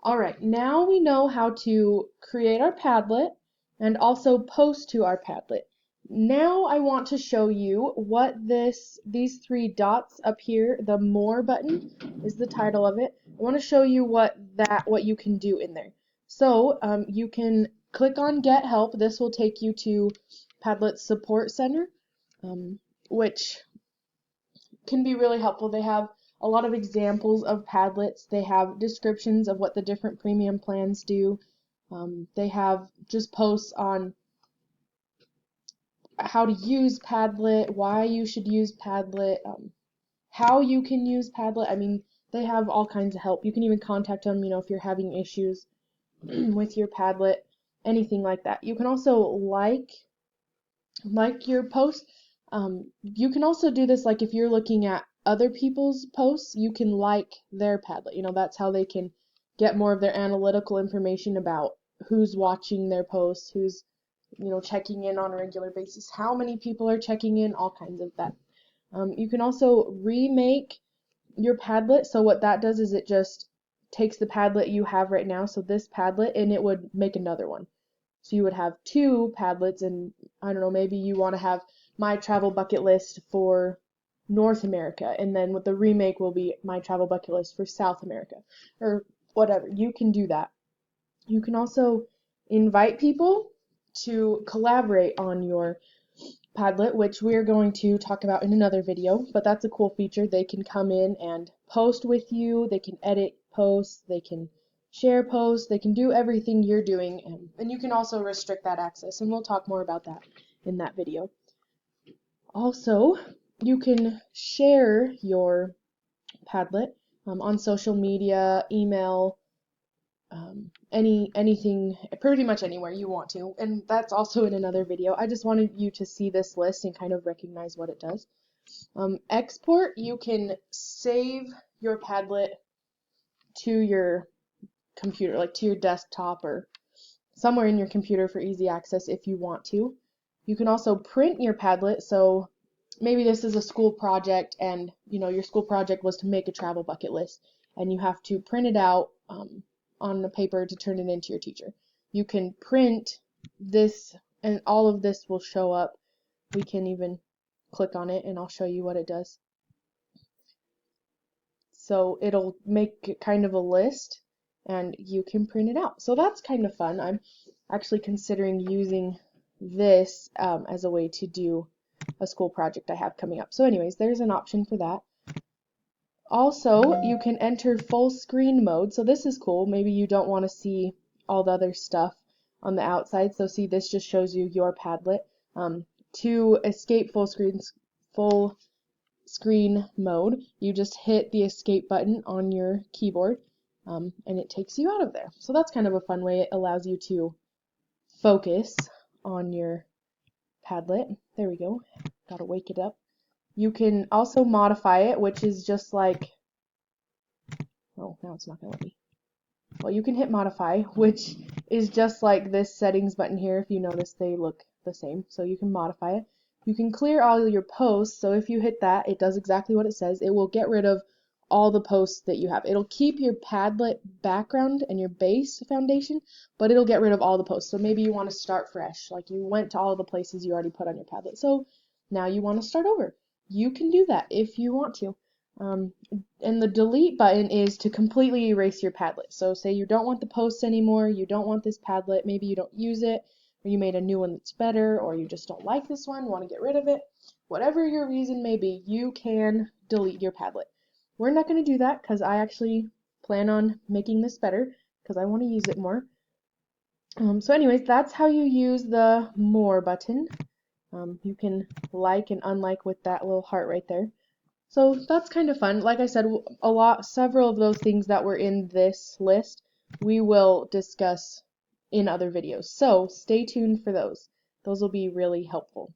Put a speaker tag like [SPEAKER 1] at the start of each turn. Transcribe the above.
[SPEAKER 1] All right, now we know how to create our Padlet and also post to our Padlet. Now I want to show you what these three dots up here, the More button is the title of it. I want to show you what you can do in there. So you can click on Get Help. This will take you to Padlet Support Center, which can be really helpful. They have a lot of examples of Padlets. They have descriptions of what the different premium plans do. They have just posts on how to use Padlet, why you should use Padlet, how you can use Padlet. I mean, they have all kinds of help. You can even contact them, if you're having issues with your Padlet, anything like that. You can also like your post. You can also do this like if you're looking at other people's posts, you can like their Padlet. That's how they can get more of their analytical information about who's watching their posts, who's checking in on a regular basis, how many people are checking in, all kinds of that. You can also remake your Padlet. So what that does is it just takes the Padlet you have right now, so this Padlet, and it would make another one. So you would have two Padlets, and I don't know, maybe you want to have my travel bucket list for North America, and then with the remake will be my travel bucket list for South America, or whatever. You can do that. You can also invite people to collaborate on your Padlet, which we're going to talk about in another video, but that's a cool feature. They can come in and post with you, they can edit posts, they can share posts, they can do everything you're doing, and you can also restrict that access, and we'll talk more about that in that video. Also, you can share your Padlet on social media, email, anything, pretty much anywhere you want to, and that's also in another video. I just wanted you to see this list and kind of recognize what it does. Export, you can save your Padlet to your computer, like to your desktop or somewhere in your computer for easy access if you want to. You can also print your Padlet, so maybe this is a school project and your school project was to make a travel bucket list and you have to print it out on the paper to turn it into your teacher. You can print this and all of this will show up. We can even click on it and I'll show you what it does. So it'll make kind of a list and you can print it out. So that's kind of fun. I'm actually considering using this as a way to do a school project I have coming up. So anyways, there's an option for that. Also, you can enter full screen mode. So this is cool. Maybe you don't want to see all the other stuff on the outside. So see, this just shows you your Padlet. To escape full screen mode, you just hit the escape button on your keyboard and it takes you out of there. So that's kind of a fun way. It allows you to focus on your Padlet. There we go. Gotta wake it up. You can also modify it, which is just like, oh, now it's not gonna let me. Well, you can hit modify, which is just like this settings button here. If you notice, they look the same. So you can modify it. You can clear all your posts. So if you hit that, it does exactly what it says. It will get rid of all the posts that you have. It'll keep your Padlet background and your base foundation, but it'll get rid of all the posts. So maybe you want to start fresh, like you went to all the places you already put on your Padlet. So now you want to start over. You can do that if you want to. And the delete button is to completely erase your Padlet. So say you don't want the posts anymore, you don't want this Padlet, maybe you don't use it, or you made a new one that's better, or you just don't like this one, want to get rid of it. Whatever your reason may be, you can delete your Padlet. We're not going to do that because I actually plan on making this better because I want to use it more. So anyways, that's how you use the More button. You can like and unlike with that little heart right there. So that's kind of fun. Like I said, several of those things that were in this list we will discuss in other videos. So stay tuned for those. Those will be really helpful.